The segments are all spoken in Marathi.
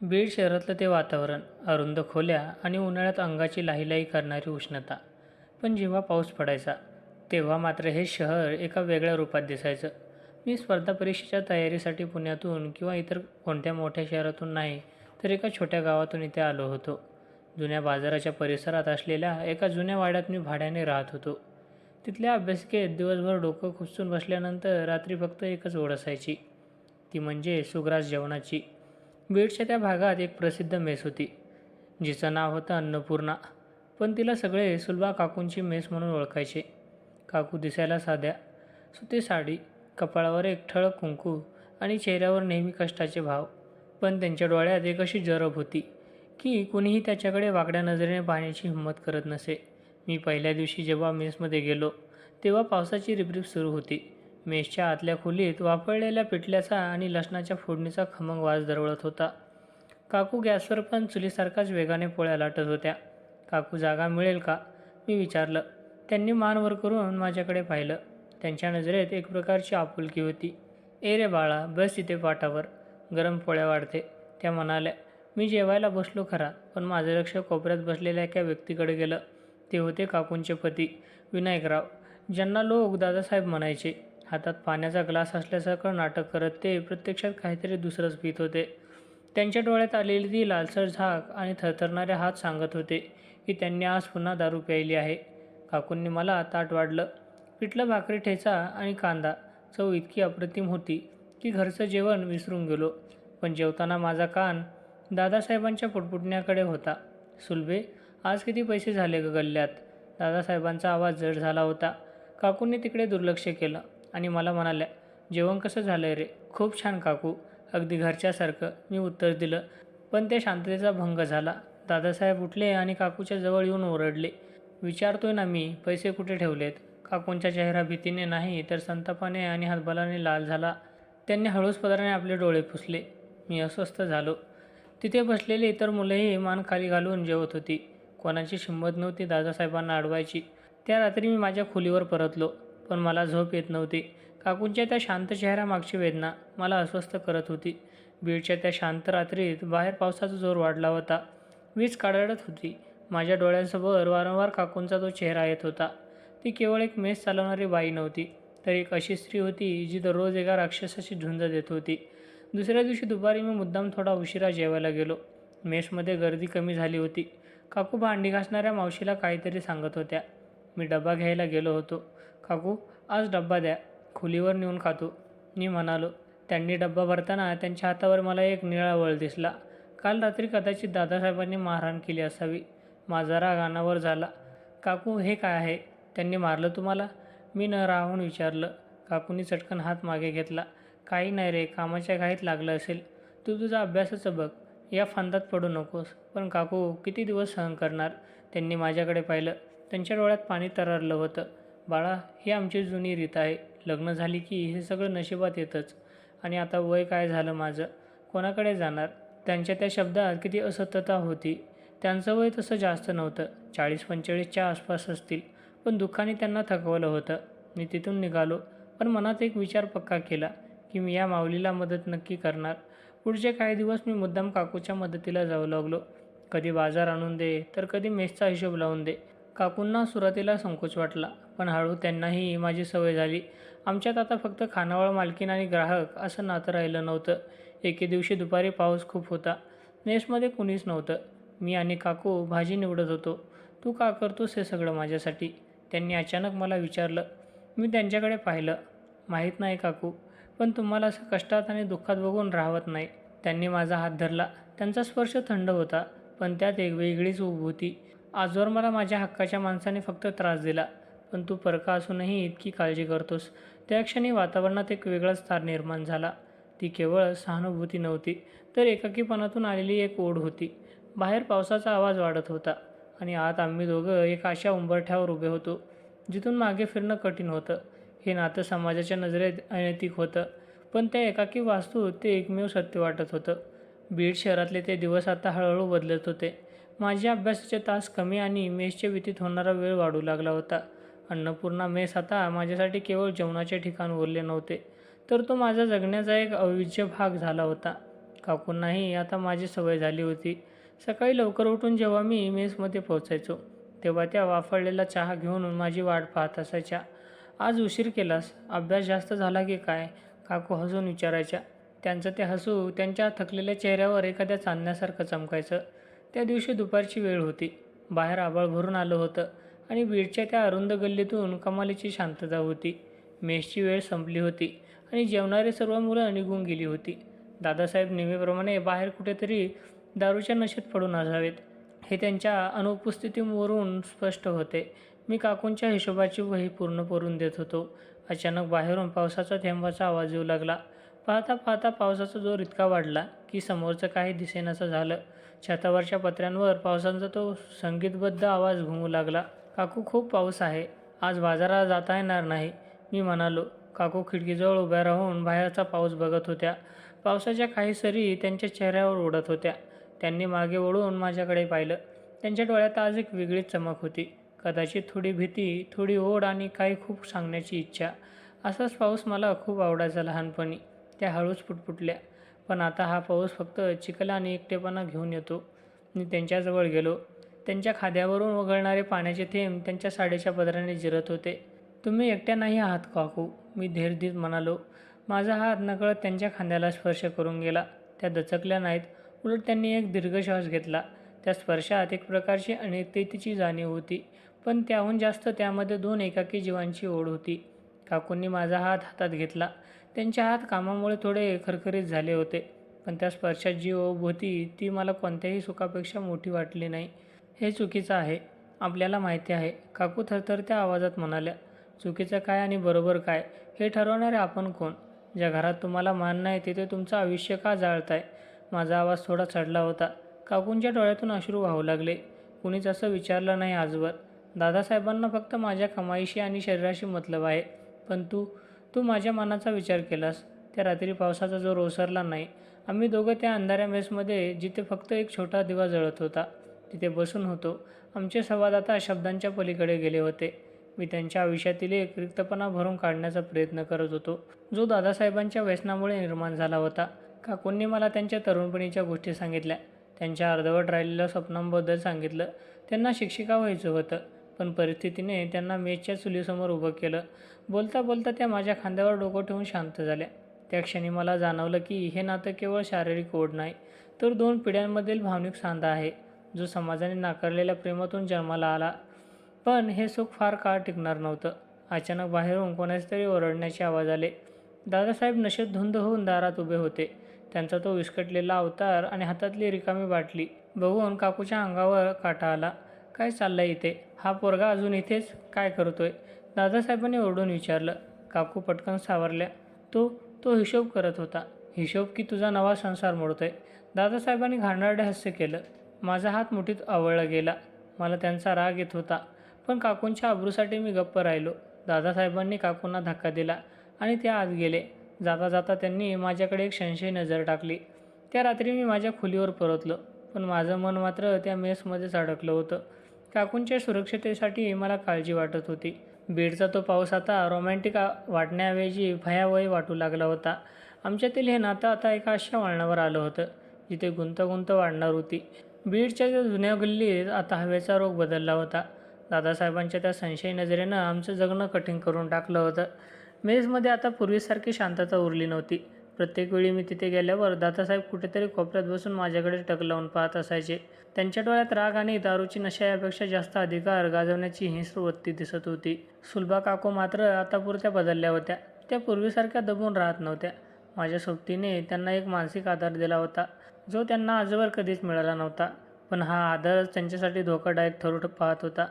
बीड शहरातलं ते वातावरण, अरुंद खोल्या आणि उन्हाळ्यात अंगाची लाहीलाही करणारी उष्णता. पण जेव्हा पाऊस पडायचा, तेव्हा मात्र हे शहर एका वेगळ्या रूपात दिसायचं. मी स्पर्धा परीक्षेच्या तयारीसाठी पुण्यातून किंवा इतर कोणत्या मोठ्या शहरातून नाही, तर एका छोट्या गावातून इथे आलो होतो. जुन्या बाजाराच्या परिसरात असलेल्या एका जुन्या वाड्यात मी भाड्याने राहत होतो. तिथल्या अभ्यासिकेत दिवसभर डोकं खुपसून बसल्यानंतर रात्री फक्त एकच ओढ असायची, ती म्हणजे सुग्रास जेवणाची. बीडच्या त्या भागात एक प्रसिद्ध मेस होती, जिचं नाव होतं अन्नपूर्णा. पण तिला सगळे सुलभा काकूंची मेस म्हणून ओळखायचे. काकू दिसायला साध्या, सुती साडी, कपाळावर एक ठळक कुंकू आणि चेहऱ्यावर नेहमी कष्टाचे भाव. पण त्यांच्या डोळ्यात एक अशी जरब होती की कुणीही त्याच्याकडे वाकड्या नजरेने पाहण्याची हिंमत करत नसे. मी पहिल्या दिवशी जेव्हा मेसमध्ये गेलो, तेव्हा पावसाची रिपरिप सुरू होती. मेसच्या आतल्या खोलीत वाफळलेल्या पिठल्याचा आणि लसणाच्या फोडणीचा खमंग वास दरवळत होता. काकू गॅसवर पण चुलीसारखाच वेगाने पोळ्या लाटत होत्या. काकू, जागा मिळेल का, मी विचारलं. त्यांनी मान वर करून माझ्याकडे पाहिलं. त्यांच्या नजरेत एक प्रकारची आपुलकी होती. ए रे बाळा, बस इथे पाटावर, गरम पोळ्या वाढते, त्या म्हणाल्या. मी जेवायला बसलो खरा, पण माझं लक्ष कोपऱ्यात बसलेल्या एका व्यक्तीकडे गेलं. ते होते काकूंचे पती, विनायकराव, ज्यांना लोक दादासाहेब म्हणायचे. हातात पाण्याचा ग्लास असल्यासारखं नाटक करत ते प्रत्यक्षात काहीतरी दुसरंच पीत होते. त्यांच्या डोळ्यात आलेली ती लालसर झाक आणि थरथरणारे हात सांगत होते की त्यांनी आज पुन्हा दारू प्यायली आहे. काकूंनी मला ताट वाढलं. पिठलं, भाकरी, ठेचा आणि कांदा. चव इतकी अप्रतिम होती की घरचं जेवण विसरून गेलो. पण जेवताना माझा कान दादासाहेबांच्या पुटपुटण्याकडे होता. सुलभे, आज किती पैसे झाले ग गल्ल्यात? दादासाहेबांचा आवाज जड झाला होता. काकूंनी तिकडे दुर्लक्ष केलं आणि मला म्हणाल्या, जेवण कसं झालं रे? खूप छान काकू, अगदी घरच्यासारखं, मी उत्तर दिलं. पण त्या शांततेचा भंग झाला. दादासाहेब उठले आणि काकूच्या जवळ येऊन ओरडले, विचारतोय ना मी, पैसे कुठे ठेवलेत? काकूंचा चेहरा भीतीने नाही तर संतापाने आणि हातबलाने लाल झाला. त्यांनी हळूच पदराने आपले डोळे पुसले. मी अस्वस्थ झालो. तिथे बसलेली इतर मुलंही मान खाली घालून जेवत होती. कोणाची हिंमत नव्हती दादासाहेबांना अडवायची. त्या रात्री मी माझ्या खोलीवर परतलो, पण मला झोप येत नव्हती. काकूंच्या त्या शांत चेहऱ्यामागची वेदना मला अस्वस्थ करत होती. बीडच्या त्या शांत रात्रीत बाहेर पावसाचा जोर वाढला होता. वीज काळवंडत होती. माझ्या डोळ्यांसमोर वारंवार काकूंचा तो चेहरा येत होता. ती केवळ एक मेस चालवणारी बाई नव्हती, तर एक अशी स्त्री होती जी दररोज एका राक्षसाची झुंज देत होती. दुसऱ्या दिवशी दुपारी मी मुद्दाम थोडा उशिरा जेवायला गेलो. मेसमध्ये गर्दी कमी झाली होती. काकू भांडी घासणाऱ्या मावशीला काहीतरी सांगत होत्या. मी डबा घ्यायला गेलो होतो. काकू, आज डब्बा द्या, खोलीवर नेऊन खातो, मी म्हणालो. त्यांनी डब्बा भरताना त्यांच्या हातावर मला एक निळा वळ दिसला. काल रात्री कदाचित दादासाहेबांनी मारहाण केली असावी. माझा राग अनावर झाला. काकू, हे काय आहे? त्यांनी मारलं तुम्हाला? मी न राहून विचारलं. काकूंनी चटकन हात मागे घेतला. काही नाही रे, कामाच्या घाईत लागलं असेल. तू तुझा अभ्यासाचं बघ, या फांदात पडू नकोस. पण काकू, किती दिवस सहन करणार? त्यांनी माझ्याकडे पाहिलं. त्यांच्या डोळ्यात पाणी तरळलं होतं. बाळा, ही आमची जुनी रीत आहे. लग्न झाली की हे सगळं नशिबात येतंच. आणि आता वय काय झालं माझं, कोणाकडे जाणार? त्यांच्या त्या शब्दात किती असत्यता होती. त्यांचं वय तसं जास्त नव्हतं, 40-45च्या आसपास असतील. पण दुःखाने त्यांना थकवलं होतं. मी तिथून निघालो, पण मनात एक विचार पक्का केला की मी या माऊलीला मदत नक्की करणार. पुढचे काही दिवस मी मुद्दाम काकूच्या मदतीला जाऊ लागलो. कधी बाजार आणून दे, तर कधी मेसचा हिशोब लावून दे. काकूंना सुरुवातीला संकोच वाटला, पण हळू त्यांनाही माझी सवय झाली. आमच्यात आता फक्त खानावळ मालकीण आणि ग्राहक असं नातं राहिलं नव्हतं. एके दिवशी दुपारी पाऊस खूप होता. मेसमध्ये कुणीच नव्हतं. मी आणि काकू भाजी निवडत होतो. तू का करतोस हे सगळं माझ्यासाठी? त्यांनी अचानक मला विचारलं. मी त्यांच्याकडे पाहिलं. माहीत नाही काकू, पण तुम्हाला असं कष्टात आणि दुःखात बघून राहवत नाही. त्यांनी माझा हात धरला. त्यांचा स्पर्श थंड होता, पण त्यात एक वेगळीच ऊब होती. आजवर मला माझ्या हक्काच्या माणसाने फक्त त्रास दिला, पण तू परका असूनही इतकी काळजी करतोस. त्या क्षणी वातावरणात एक वेगळाच तार निर्माण झाला. ती केवळ सहानुभूती नव्हती, तर एकाकीपणातून आलेली एक ओढ होती. बाहेर पावसाचा आवाज वाढत होता आणि आत आम्ही दोघं एका अशा उंबरठ्यावर उभे होतो जिथून मागे फिरणं कठीण होतं. हे नातं समाजाच्या नजरेत अनैतिक होतं, पण त्या एकाकी वास्तूत ते एकमेव सत्य वाटत होतं. बीड शहरातले ते दिवस आता हळूहळू बदलत होते. माझे अभ्यासाचे तास कमी आणि मेसच्या व्यतीत होणारा वेळ वाढू लागला होता. अन्नपूर्णा मेस आता माझ्यासाठी केवळ जेवणाचे ठिकाण उरले नव्हते, तर तो माझा जगण्याचा एक अविभाज्य भाग झाला होता. काकूंनाही आता माझी सवय झाली होती. सकाळी लवकर उठून जेव्हा मी मेसमध्ये पोचायचो तेव्हा त्या वाफळलेला चहा घेऊन माझी वाट पाहत असायच्या. आज उशीर केलास, अभ्यास जास्त झाला की काय, काकू हसून विचारायच्या. त्यांचं ते हसू त्यांच्या थकलेल्या चेहऱ्यावर एखाद्या चांदण्यासारखं चमकायचं. त्या दिवशी दुपारची वेळ होती. बाहेर आभाळ भरून आलं होतं आणि बीडच्या त्या अरुंद गल्लीतून कमालीची शांतता होती. मेसची वेळ संपली होती आणि जेवणारी सर्व मुलं निघून गेली होती. दादासाहेब नेहमीप्रमाणे बाहेर कुठेतरी दारूच्या नशेत पडून असावेत हे त्यांच्या अनुपस्थितीवरून स्पष्ट होते. मी काकूंच्या हिशोबाची वही पूर्ण करून देत होतो. अचानक बाहेरून पावसाचा थेंबाचा आवाज येऊ लागला. पाहता पाहता पावसाचा जोर इतका वाढला की समोरचं काही दिसेनासं झालं. छतावरच्या पत्र्यांवर पावसाचा तो संगीतबद्ध आवाज घुमू लागला. काकू, खूप पाऊस आहे, आज बाजारात जाता येणार नाही, मी म्हणालो. काकू खिडकीजवळ उभ्या राहून बाहेरचा पाऊस बघत होत्या. पावसाच्या काही सरी त्यांच्या चेहऱ्यावर उडत होत्या. त्यांनी मागे वळून माझ्याकडे पाहिलं. त्यांच्या डोळ्यात आज एक वेगळीच चमक होती. कदाचित थोडी भीती, थोडी ओढ आणि काही खूप सांगण्याची इच्छा. असाच पाऊस मला खूप आवडायचा लहानपणी. त्या हळूच पुटपुटल्या. पण आता हा पाऊस फक्त चिखल आणि एकटेपणा घेऊन येतो. मी त्यांच्याजवळ गेलो. त्यांच्या खांद्यावरून वगळणारे पाण्याचे थेंब त्यांच्या साडीच्या पदराने जिरत होते. तुम्ही एकट्या नाही आहात काकू, मी धीर देत म्हणालो. माझा हात नकळत त्यांच्या खांद्याला स्पर्श करून गेला. त्या दचकल्या नाहीत, उलट त्यांनी एक दीर्घ श्वास घेतला. त्या स्पर्शात एक प्रकारची अनित्यतेची जाणीव होती, पण त्याहून जास्त त्यामध्ये दोन एकाकी जीवांची ओढ होती. काकूंनी माझा हात हातात घेतला. त्यांचे हात कामामुळे थोडे खरखरीत झाले होते, पण त्या स्पर्शात जी ओढ होती ती मला कोणत्याही सुखापेक्षा मोठी वाटली नाही. हे चुकीचं आहे, आपल्याला माहिती आहे, काकू थरथरत्या आवाजात म्हणाल्या. चुकीचं काय आणि बरोबर काय हे ठरवणारे आपण कोण? ज्या घरात तुम्हाला मान नाही तिथे तुमचं आयुष्य का जाळताय? माझा आवाज थोडा चढला होता. काकूंच्या डोळ्यातून अश्रू वाहू लागले. कुणीच असं विचारलं नाही आजवर. दादासाहेबांना फक्त माझ्या कमाईशी आणि शरीराशी मतलब आहे. पण तू माझ्या मनाचा विचार केलास? त्या रात्री पावसाचा जोर ओसरला नाही. आम्ही दोघं त्या अंधाऱ्या मेसमध्ये, जिथे फक्त एक छोटा दिवा जळत होता, तिथे बसून होतो. आमचे संवाद आता शब्दांच्या पलीकडे गेले होते. मी त्यांच्या आयुष्यातील एक रिक्तपणा भरून काढण्याचा प्रयत्न करत होतो, जो दादासाहेबांच्या व्यसनामुळे निर्माण झाला होता. काकूंनी मला त्यांच्या तरुणपणीच्या गोष्टी सांगितल्या. त्यांच्या अर्धवट राहिलेल्या स्वप्नांबद्दल सांगितलं. त्यांना शिक्षिका व्हायचं होतं, पण परिस्थितीने त्यांना मेसच्या चुलीसमोर उभं केलं. बोलता बोलता त्या माझ्या खांद्यावर डोकं ठेवून शांत झाल्या. त्या क्षणी मला जाणवलं की हे नातं केवळ शारीरिक ओढ नाही, तर दोन पिढ्यांमधील भावनिक सांधा आहे, जो समाजाने नाकारलेल्या प्रेमातून जन्माला आला. पण हे सुख फार काळ टिकणार नव्हतं. अचानक बाहेरून कोणाचे तरी ओरडण्याचे आवाज आले. दादासाहेब नशेत धुंद होऊन दारात उभे होते. त्यांचा तो विस्कटलेला अवतार आणि हातातली रिकामी बाटली बघून काकूच्या अंगावर काटा आला. काय चाललंय इथे? हा पोरगा अजून इथेच काय करतोय? दादासाहेबांनी ओरडून विचारलं. काकू पटकन सावरल्या. तो हिशोब करत होता. हिशोब की तुझा नवा संसार मोडतोय? दादासाहेबांनी घाणेरडे हास्य केलं. माझा हात मुठीत आवळला गेला. मला त्यांचा राग येत होता, पण काकूंच्या अब्रूसाठी मी गप्प राहिलो. दादासाहेबांनी काकूंना धक्का दिला आणि ते आत गेले. जाता जाता त्यांनी माझ्याकडे एक संशयी नजर टाकली. त्या रात्री मी माझ्या खोलीवर परतलो, पण माझं मन मात्र त्या मेसमध्येच अडकलं होतं. काकूंच्या सुरक्षिततेसाठी मला काळजी वाटत होती. बीडचा तो पाऊस आता रोमॅन्टिक वाटण्याऐवजी भयावह वाटू लागला होता. आमच्यातील हे नातं आता एका अशा वळणावर आलं होतं, जिथे गुंतागुंत वाढणार होती. बीडच्या त्या जुन्या गल्लीत आता हवेचा रोग बदलला होता. दादासाहेबांच्या त्या संशयी नजरेनं आमचं जगणं कठीण करून टाकलं होतं. मेसमध्ये आता पूर्वीसारखी शांतता उरली नव्हती. प्रत्येक वेळी मी तिथे गेल्यावर दादासाहेब कुठेतरी कोपऱ्यात बसून माझ्याकडे टक लावून पाहत असायचे. त्यांच्या डोळ्यात राग आणि दारूची नशा यापेक्षा जास्त अधिकार गाजवण्याची हिंस्र वृत्ती दिसत होती. सुलभा काकू मात्र आतापुरत्या बदलल्या होत्या. त्या पूर्वीसारख्या दबून राहत नव्हत्या. माझ्या सोबतीने त्यांना एक मानसिक आधार दिला होता, जो त्यांना आजवर कधीच मिळाला नव्हता. पण हा आधारच त्यांच्यासाठी धोकादायक ठरू पाहत होता.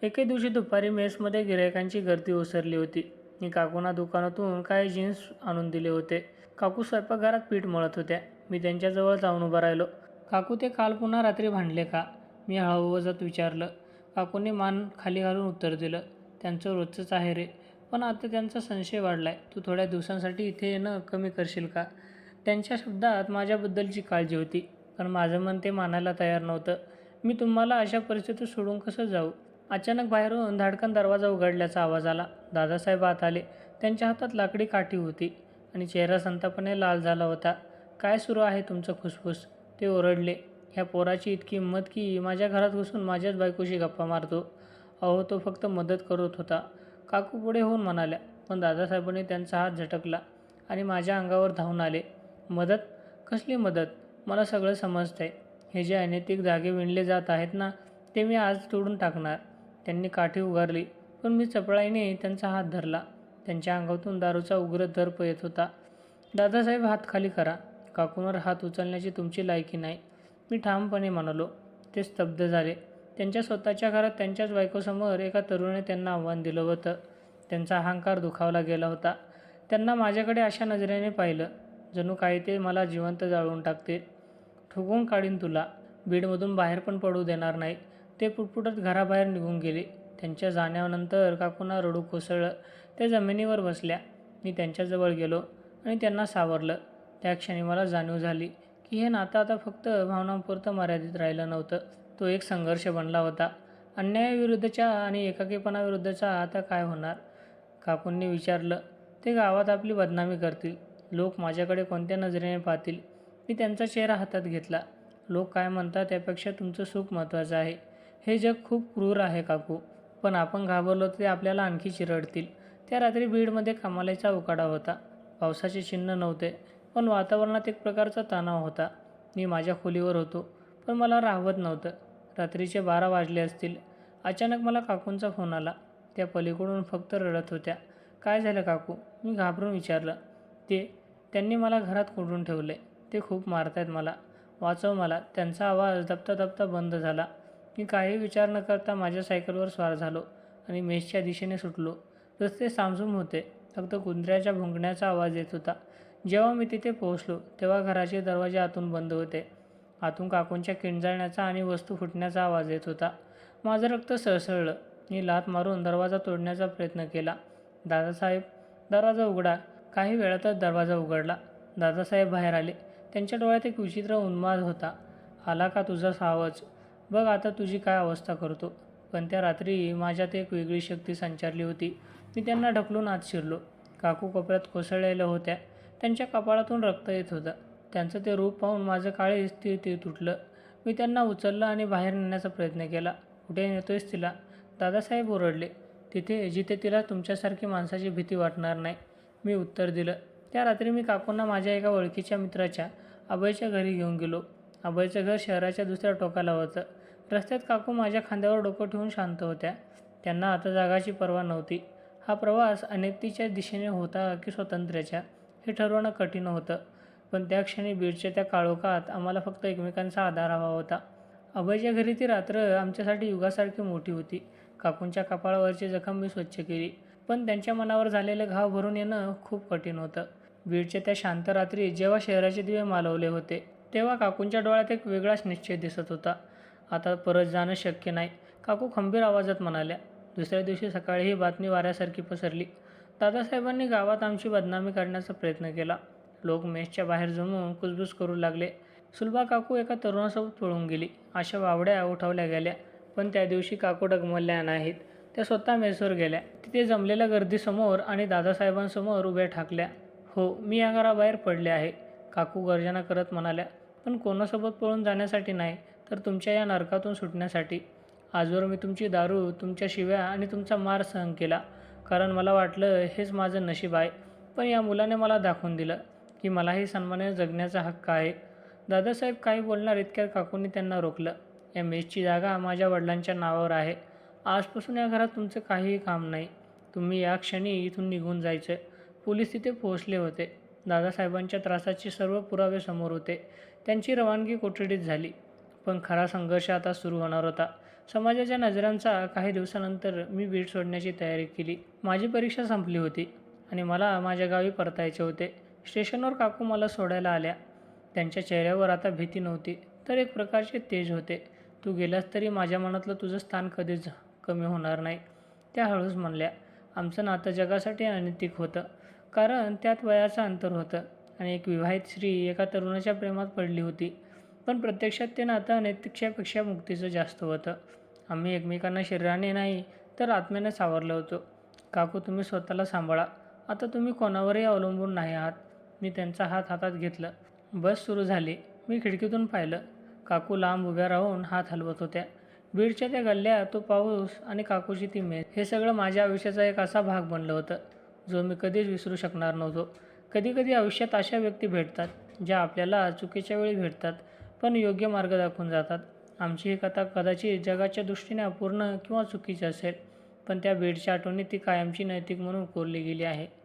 एके दिवशी दुपारी मेसमध्ये गिरायकांची गर्दी ओसरली होती. मी काकूंना दुकानातून काही जीन्स आणून दिले होते. काकू स्वयंपाकघरात पीठ मळत होत्या. मी त्यांच्याजवळ जाऊन उभा राहिलो. काकू, ते काल पुन्हा रात्री भांडले का? मी हळूवजत विचारलं. काकूंनी मान खाली घालून उत्तर दिलं. त्यांचं रोजचंच आहे रे, पण आता त्यांचा संशय वाढलाय. तू थोड्या दिवसांसाठी इथे येणं कमी करशील का? त्यांच्या शब्दात माझ्याबद्दलची काळजी होती, पण माझं मन ते मानायला तयार नव्हतं. मी तुम्हाला अशा परिस्थितीत सोडून कसं जाऊ? अचानक बाहेरून धाडकन दरवाजा उघडल्याचा आवाज आला. दादासाहेब आत आले. त्यांच्या हातात लाकडी काठी होती आणि चेहरा संतापाने लाल झाला होता. काय सुरू आहे तुमचं खुसफुस? ते ओरडले. ह्या पोराची इतकी हिंमत की माझ्या घरात घुसून माझ्याच बायकोशी गप्पा मारतो. अहो तो फक्त मदत करत होता, काकू पुढे होऊन म्हणाल्या. पण दादासाहेबांनी त्यांचा हात झटकला आणि माझ्या अंगावर धावून आले. मदत? कसली मदत? मला सगळं समजतंय. हे जे अनैतिक धागे विणले जात आहेत ना, ते मी आज तोडून टाकणार. त्यांनी काठी उगारली, पण मी चपळाईने त्यांचा हात धरला. त्यांच्या अंगातून दारूचा उग्र दर्प येत होता. दादासाहेब, हात खाली करा. काकूंवर हात उचलण्याची तुमची लायकी नाही, मी ठामपणे म्हणालो. ते स्तब्ध झाले. त्यांच्या स्वतःच्या घरात त्यांच्याच बायकोसमोर एका तरुणाने त्यांना आव्हान दिलं होतं. त्यांचा अहंकार दुखावला गेला होता. त्यांना माझ्याकडे अशा नजरेने पाहिलं, जणू काही ते मला जिवंत जाळून टाकतील. ठोकून काढीन तुला, बीडमधून बाहेर पण पडू देणार नाही. ते पुटपुटत घराबाहेर निघून गेले. त्यांच्या जाण्यानंतर काकूंना रडू कोसळलं. त्या जमिनीवर बसल्या. मी त्यांच्याजवळ गेलो आणि त्यांना सावरलं. त्या क्षणी मला जाणीव झाली की हे नातं आता फक्त भावनांपुरतं मर्यादित राहिलं नव्हतं. तो एक संघर्ष बनला होता. अन्यायाविरुद्धच्या आणि एकाकीपणाविरुद्धचा. आता काय होणार? काकूंनी विचारलं. ते गावात आपली बदनामी करतील. लोक माझ्याकडे कोणत्या नजरेने पाहतील? मी त्यांचा चेहरा हातात घेतला. लोक काय म्हणतात त्यापेक्षा तुमचं सुख महत्त्वाचं आहे. हे जग खूप क्रूर आहे काकू, पण आपण घाबरलो तर ते आपल्याला आणखी चिरडतील. त्या रात्री बीडमध्ये कमालीचा उकाडा होता. पावसाचे चिन्ह नव्हते, पण वातावरणात एक प्रकारचा तणाव होता. मी माझ्या खोलीवर होतो, पण मला राहवत नव्हतं. रात्रीचे 12 वाजले असतील. अचानक मला काकूंचा फोन आला. त्या पलीकडून फक्त रडत होत्या. काय झालं काकू? मी घाबरून विचारलं. त्यांनी मला घरात कोंडून ठेवले. ते खूप मारतायत मला. वाचव मला. त्यांचा आवाज दबता दबता बंद झाला. मी काही विचार न करता माझ्या सायकलवर स्वार झालो आणि मेसच्या दिशेने सुटलो. रस्ते सामसूम होते. फक्त कुत्र्याच्या भुंकण्याचा आवाज येत होता. जेव्हा मी तिथे पोहोचलो तेव्हा घराचे दरवाजे आतून बंद होते. आतून काकूंच्या किंचाळण्याचा आणि वस्तू फुटण्याचा आवाज येत होता. माझं रक्त सळसळलं. मी लाथ मारून दरवाजा तोडण्याचा प्रयत्न केला. दादासाहेब, दरवाजा उघडा. काही वेळातच दरवाजा उघडला. दादासाहेब बाहेर आले. त्यांच्या डोळ्यात एक विचित्र उन्माद होता. आला का तुझा सावज? बघ आता तुझी काय अवस्था करतो. पण त्या रात्री माझ्यात एक वेगळी शक्ती संचारली होती. मी त्यांना ढकलून आत शिरलो. काकू कोपऱ्यात कोसळलेल्या होत्या. त्यांच्या कपाळातून रक्त येत होतं. त्यांचं ते रूप पाहून माझं काळीज ते तुटलं. मी त्यांना उचललं आणि बाहेर नेण्याचा प्रयत्न केला. कुठे नेतोयस तिला? दादासाहेब ओरडले. जिथे तिला तुमच्यासारखी माणसाची भीती वाटणार नाही, मी उत्तर दिलं. त्या रात्री मी काकूंना माझ्या एका ओळखीच्या मित्राच्या अभयच्या घरी घेऊन गेलो. अभयचं घर शहराच्या दुसऱ्या टोकाला होतं. रस्त्यात काकू माझ्या खांद्यावर डोकं ठेवून शांत होत्या. त्यांना आता जागाची पर्वा नव्हती. हा प्रवास अनैतिकच्या दिशेने होता की स्वातंत्र्याच्या, हे ठरवणं कठीण होतं. पण त्या क्षणी बीडच्या त्या काळोखात आम्हाला फक्त एकमेकांचा आधार हवा होता. अभयच्या घरी ती रात्र आमच्यासाठी युगासारखी मोठी होती. काकूंच्या कपाळावरची जखम मी स्वच्छ केली, पण त्यांच्या मनावर झालेले घाव भरून येणं खूप कठीण होतं. बीडच्या त्या शांत रात्री जेव्हा शहराचे दिवे मालवले होते, तेव्हा काकूंच्या डोळ्यात एक वेगळाच निश्चय दिसत होता. आता परत जाणं शक्य नाही, काकू खंबीर आवाजात म्हणाल्या. दुसऱ्या दिवशी सकाळी ही बातमी वाऱ्यासारखी पसरली. दादासाहेबांनी गावात आमची बदनामी करण्याचा प्रयत्न केला. लोक मेसच्या बाहेर जमून कुजबूज करू लागले. सुलभा काकू एका तरुणासोबत पळून गेली. अशा वावड्या उठवल्या गेल्या. पण त्या दिवशी काकू डगमगल्या नाहीत. त्या स्वतः मेसवर गेल्या. तिथे जमलेल्या गर्दीसमोर आणि दादासाहेबांसमोर उभ्या ठाकल्या. हो, मी या घराबाहेर पडले आहे, काकू गर्जना करत म्हणाल्या. पण कोणासोबत पळून जाण्यासाठी नाही, तर तुमच्या या नरकातून सुटण्यासाठी. आजवर मी तुमची दारू, तुमच्या शिव्या आणि तुमचा मार सहन केला, कारण मला वाटलं हेच माझं नशीब आहे. पण या मुलाने मला दाखवून दिलं की मलाही सन्मानाने जगण्याचा हक्क आहे. दादासाहेब काही बोलणार इतक्यात काकूंनी त्यांना रोखलं. या मेसची जागा माझ्या वडिलांच्या नावावर आहे. आजपासून या घरात तुमचं काहीही काम नाही. तुम्ही या क्षणी इथून निघून जायचं. पोलीस तिथे पोहोचले होते. दादासाहेबांच्या त्रासाचे सर्व पुरावे समोर होते. त्यांची रवानगी कोठडीत झाली. पण खरा संघर्ष आता सुरू होणार होता. समाजाच्या नजरांचा. काही दिवसानंतर मी बीड सोडण्याची तयारी केली. माझी परीक्षा संपली होती आणि मला माझ्या गावी परतायचे होते. स्टेशनवर काकू मला सोडायला आल्या. त्यांच्या चेहऱ्यावर आता भीती नव्हती, तर एक प्रकारचे तेज होते. तू गेलास तरी माझ्या मनातलं तुझं स्थान कधीच कमी होणार नाही, त्या हळूच म्हणल्या. आमचं नातं जगासाठी अनैतिक होतं, कारण त्यात वयाचं अंतर होतं आणि एक विवाहित स्त्री एका तरुणाच्या प्रेमात पडली होती. पण प्रत्यक्षात ते नातं अनैतिकतेपेक्षा मुक्तीचं जास्त होतं. आम्ही एकमेकांना शरीराने नाही, तर आत्म्याने सावरलं होतं. काकू, तुम्ही स्वतःला सांभाळा. आता तुम्ही कोणावरही अवलंबून नाही आहात. मी त्यांचा हात हातात घेतलं. बस सुरू झाली. मी खिडकीतून पाहिलं. काकू लांब उभ्या राहून हात हलवत होत्या. बीडच्या त्या गल्ल्या, तो पाऊस आणि काकूची ती मेस, हे सगळं माझ्या आयुष्याचा एक असा भाग बनलं होतं जो मी कधीच विसरू शकणार नव्हतो. कधीकधी आयुष्यात अशा व्यक्ती भेटतात ज्या आपल्याला चुकीच्या वेळी भेटतात पण योग्य मार्ग दाखवून जातात. आमची ही कथा कदाचित जगाच्या दृष्टीने अपूर्ण किंवा चुकीची असेल, पण त्या बीडच्या आठवणीत ती कायमची नैतिक म्हणून कोरली गेली आहे.